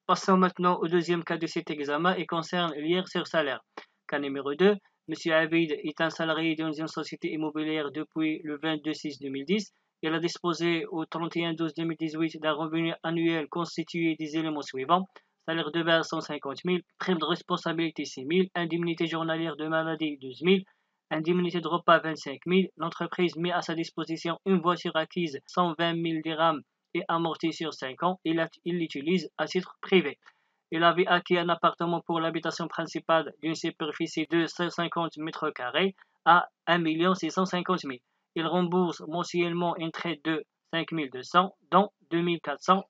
Passons maintenant au deuxième cas de cet examen et concerne l'IR sur salaire. Cas numéro 2, M. Abid est un salarié dans une société immobilière depuis le 22/6/2010. Il a disposé au 31/12/2018 d'un revenu annuel constitué des éléments suivants. Salaire de base 150 000, prime de responsabilité 6 000, indemnité journalière de maladie 12 000, indemnité de repas 25 000. L'entreprise met à sa disposition une voiture acquise 120 000 dirhams et amortie sur 5 ans. Il l'utilise à titre privé. Il avait acquis un appartement pour l'habitation principale d'une superficie de 150 mètres carrés à 1 650 000. Il rembourse mensuellement une traite de 5 200, dont 2 400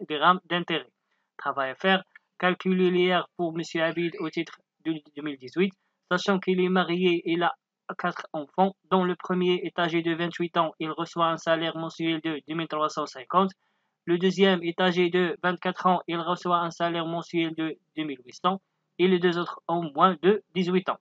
dirhams d'intérêt. Travail à faire, calculer l'IR pour M. Abid au titre de 2018, sachant qu'il est marié et il a 4 enfants, dont le premier est âgé de 28 ans, il reçoit un salaire mensuel de 2 350. Le deuxième est âgé de 24 ans, il reçoit un salaire mensuel de 2 800 et les deux autres ont moins de 18 ans.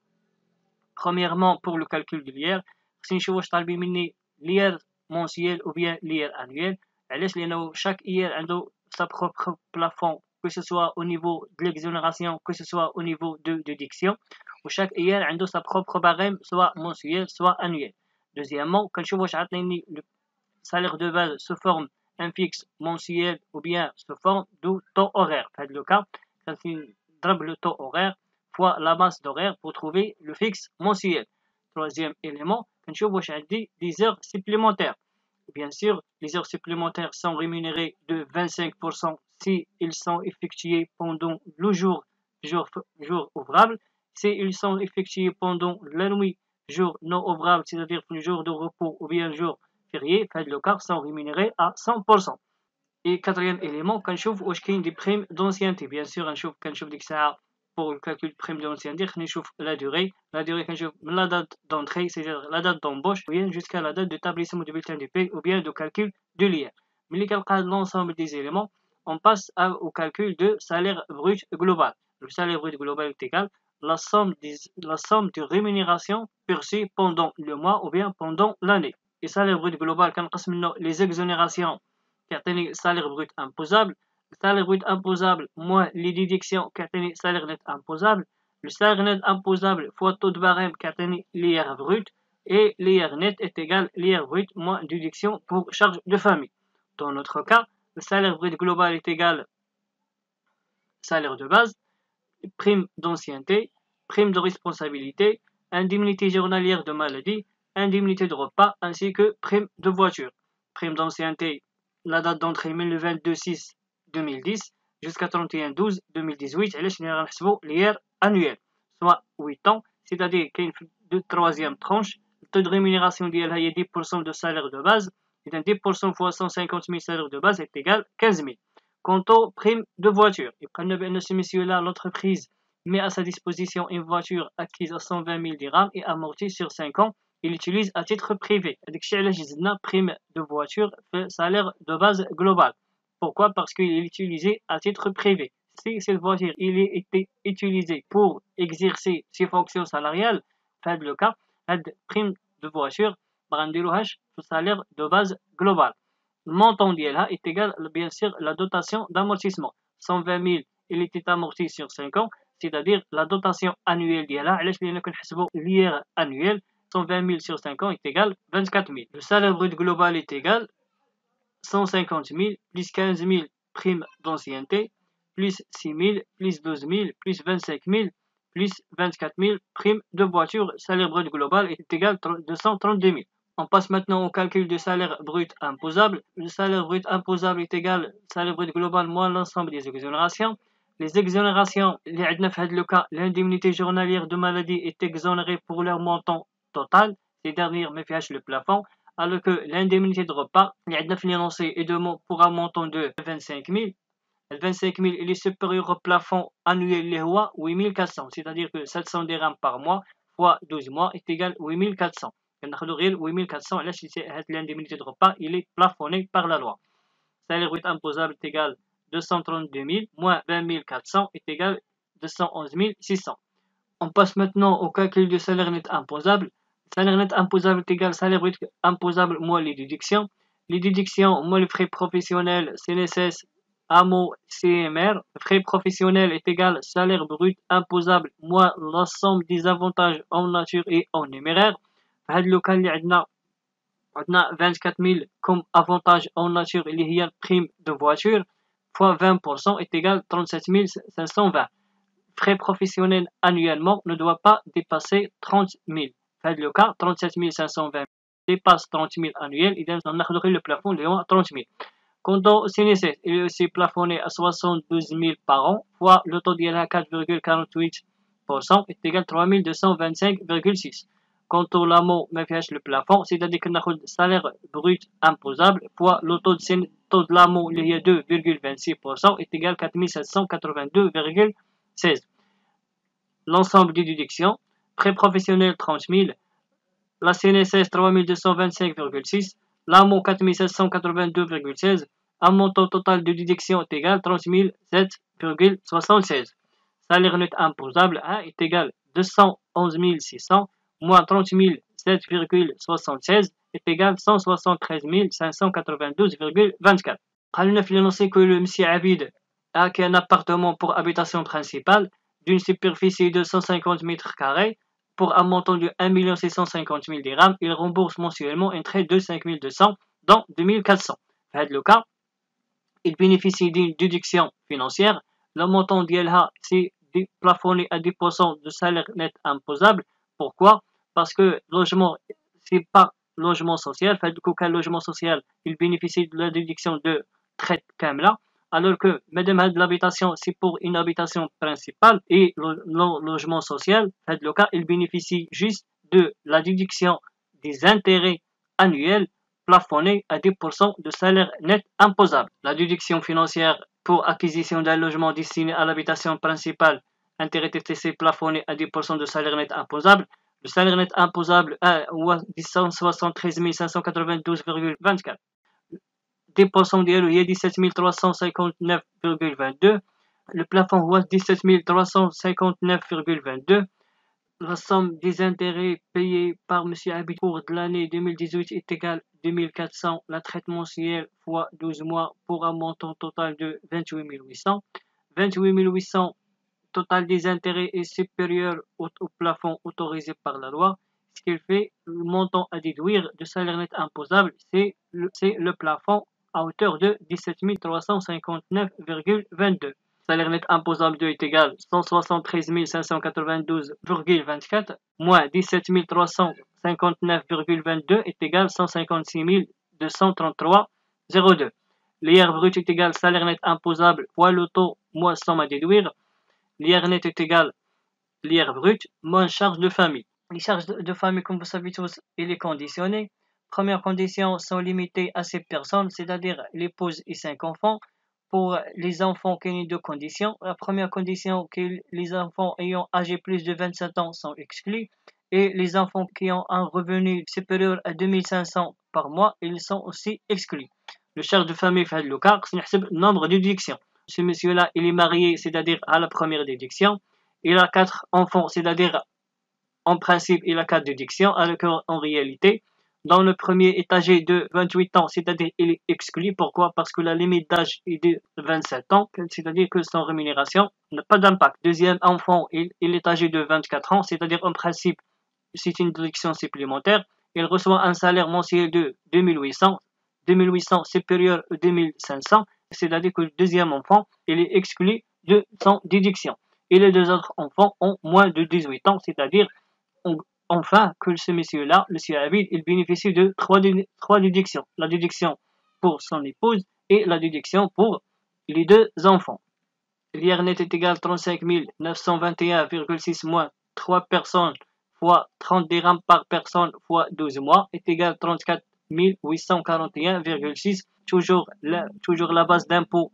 Premièrement, pour le calcul de l'IR, si nous طالبين l'IR mensuel ou bien l'IR annuel, علاش لأنه chaque IR a sa propre plafond, que ce soit au niveau de l'exonération, que ce soit au niveau de déduction, ou chaque IR a sa propre barème, soit mensuel, soit annuel. Deuxièmement, quand je vois le salaire de base se forme un fixe mensuel ou bien sous forme de taux horaire. Dans le cas, quand il drable le taux horaire fois la masse d'horaire pour trouver le fixe mensuel. Troisième élément, quand je vois des heures supplémentaires. Bien sûr, les heures supplémentaires sont rémunérées de 25% si ils sont effectués pendant le jour ouvrable. Si ils sont effectués pendant la nuit, jour non ouvrable, c'est-à-dire le jour de repos ou bien jour férié, le cas sont rémunérés à 100%. Et quatrième élément, quand je vois des primes d'ancienneté, bien sûr, quand je vois pour le calcul de prime d'ancienneté, je vois la durée quand je vois la date d'entrée, c'est-à-dire la date d'embauche, ou bien jusqu'à la date d'établissement du bulletin de paie, ou bien de calcul de l'IR. Mais les calculs de l'ensemble des éléments, on passe au calcul de salaire brut global. Le salaire brut global est égal à la somme de rémunération perçue pendant le mois ou bien pendant l'année. Et salaire brut global, quand on les exonérations, كيعطيني salaire brut imposable. Le salaire brut imposable moins les déductions كيعطيني salaire net imposable. Le salaire net imposable fois taux de barème كيعطيني l'IR brut. Et l'IR net est égal à l'IR brut moins déduction pour charge de famille. Dans notre cas, le salaire brut global est égal salaire de base, prime d'ancienneté, prime de responsabilité, indemnité journalière de maladie, indemnité de repas ainsi que prime de voiture. Prime d'ancienneté, la date d'entrée le 22/6/2010 jusqu'à 31/12/2018. علاش غنحسبوا l'IR annuel, soit 8 ans, c'est-à-dire qu'il y a une troisième tranche. Le taux de rémunération ديالها هي 10% de salaire de base. Et 10% fois 150 000 salaire de base est égal à 15 000. Quant aux primes de voiture, ce monsieur-là, l'entreprise met à sa disposition une voiture acquise à 120 000 dirhams et amortie sur 5 ans. Il l'utilise à titre privé. Prime de voiture, salaire de base global. Pourquoi? Parce qu'il est utilisé à titre privé. Si cette voiture il est été utilisée pour exercer ses fonctions salariales, c'est le cas, prime de voiture, le salaire de base global. Le montant est égal, bien sûr, à la dotation d'amortissement. 120 000, il était amorti sur 5 ans, c'est-à-dire la dotation annuelle l'IR annuel, 120 000 sur 5 ans est égal à 24 000. Le salaire brut global est égal à 150 000 plus 15 000 primes d'ancienneté, plus 6 000, plus 12 000, plus 25 000, plus 24 000 primes de voiture. Salaire brut global est égal à 232 000. On passe maintenant au calcul du salaire brut imposable. Le salaire brut imposable est égal au salaire brut global moins l'ensemble des exonérations. Les exonérations, le cas, l'indemnité journalière de maladie est exonérée pour leur montant total. Ces dernières me fichent le plafond. Alors que l'indemnité de repas, l'énoncé est pour un montant de 25 000. Le 25 000 il est supérieur au plafond annuel 8 400, c'est-à-dire que 700 dirhams par mois fois 12 mois est égal à 8 400. 8 400, l'indemnité de repas il est plafonné par la loi. Salaire brut imposable est égal à 232 000 moins 20 400 est égal à 211 600. On passe maintenant au calcul du salaire net imposable. Salaire net imposable est égal à salaire brut imposable moins les déductions. Les déductions moins les frais professionnels, CNSS, AMO CMR, frais professionnels est égal salaire brut imposable moins l'ensemble des avantages en nature et en numéraire. في هذا لو كان اللي عندنا 24000 comme avantage en nature اللي هي prime de voiture fois 20% est égal 37520. Frais professionnels annuellement ne doit pas dépasser 30 000. في هذا le cas 37520 dépasse 30 000 annuels, إذا ناخذ غير le plafond اللي هو 30 000. Quant au CNSS, il est aussi plafonné à 72 000 par an fois le taux ديالها 4,48% est égal 3225,6. Quant au LAMO ما فيهاش le plafond, c'est-à-dire que ناخذ salaire brut imposable fois le taux de LAMO اللي هي 2,26% est égal 4782,16. L'ensemble des déductions, prêt professionnel 30 000, la CNSS 3225,6, l'AMO 4782,16, un montant total de déduction est égal 30 007,76. Salaire net imposable est égal 211 600 moins 30 007,76 est égal 173 592,24. قالنا في l'énoncé que le monsieur Abid a un appartement pour habitation principale d'une superficie de 150 mètres carrés pour un montant de 1 650 000 dirhams. Il rembourse mensuellement un trait de 5200 dans 2400. Dans le cas, il bénéficie d'une déduction financière. Le montant d'ILH c'est plafonné à 10% de salaire net imposable. Pourquoi? Parce que logement, c'est pas logement social. Fait du coup, quel logement social, il bénéficie de la déduction de traite kamla. Alors que, madame, l'habitation, c'est pour une habitation principale et le logement social, fait le cas, il bénéficie juste de la déduction des intérêts annuels plafonnés à 10% de salaire net imposable. La déduction financière pour acquisition d'un logement destiné à l'habitation principale, intérêt TTC plafonné à 10% de salaire net imposable. Le salaire net imposable est 173 592,24. 10% ديالو هي 17 359,22. Le plafond هو 17 359,22. La somme des intérêts payés par M. Abid pour l'année 2018 est égale 2400. La traite mensuelle fois 12 mois pour un montant total de 28 800. 28 800 total des intérêts est supérieur au plafond autorisé par la loi. Ce qui fait le montant à déduire de salaire net imposable, c'est le plafond à hauteur de 17 359,22. Salaire net imposable 2 est égal 173 592,24 moins 17 359,22 est égal 156 233,02. L'IR brut est égal salaire net imposable fois le taux moins somme à déduire. L'IR net est égal l'IR brut moins charge de famille. Les charges de famille, comme vous savez tous, il est conditionné. Première condition sont limitées à 7 personnes, c'est-à-dire l'épouse et 5 enfants. Pour les enfants qui ont deux conditions. La première condition, que les enfants ayant âgé plus de 27 ans sont exclus. Et les enfants qui ont un revenu supérieur à 2500 par mois, ils sont aussi exclus. Le charge de famille fait le cas, c'est le nombre de déductions. Ce monsieur-là, il est marié, c'est-à-dire à la première déduction. Il a 4 enfants, c'est-à-dire en principe, il a 4 déductions, alors qu'en réalité, dans le premier est âgé de 28 ans, c'est-à-dire il est exclu. Pourquoi? Parce que la limite d'âge est de 27 ans, c'est-à-dire que son rémunération n'a pas d'impact. Deuxième enfant, il est âgé de 24 ans, c'est-à-dire en principe, c'est une déduction supplémentaire. Il reçoit un salaire mensuel de 2800, 2800 supérieur à 2500, c'est-à-dire que le deuxième enfant, il est exclu de son déduction. Et les deux autres enfants ont moins de 18 ans, c'est-à-dire enfin que ce monsieur-là, le monsieur Abid, il bénéficie de trois déductions. La déduction pour son épouse et la déduction pour les deux enfants. L'IR net est égal 35 921,6 moins 3 personnes fois 30 dirhams par personne fois 12 mois est égal 34 841,6. Toujours la base d'impôt,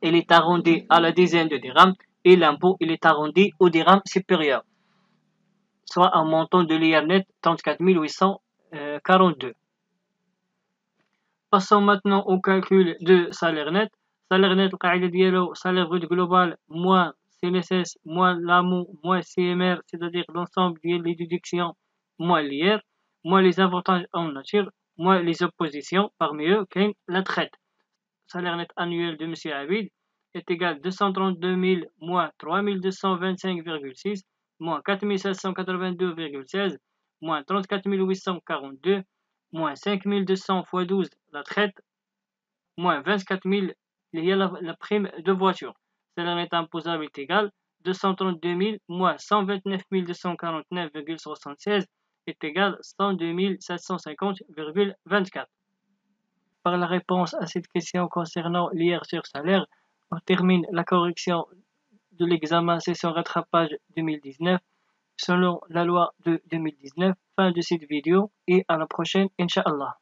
elle est arrondie à la dizaine de dirhams et l'impôt, il est arrondi au dirham supérieur, soit un montant de l'IR net 34 842. Passons maintenant au calcul de salaire net. Salaire net, le salaire brut global moins CNSS moins l'AMO moins CMR, c'est-à-dire l'ensemble des déductions moins l'IR, moins les avantages en nature, moins les oppositions, parmi eux la traite. salaire net annuel de M. Abid est égal à 232 000 moins 3 225,6 moins 4 782,16 moins 34 842 moins 5 200 x 12 la traite moins 24 000 il y a la prime de voiture. Salaire net imposable est égal à 232 000 moins 129 249,76 est égal à 102 750,24. Par la réponse à cette question concernant l'IR sur salaire, on termine la correction de l'examen session rattrapage 2019 selon la loi de 2019. Fin de cette vidéo et à la prochaine, Inch'Allah.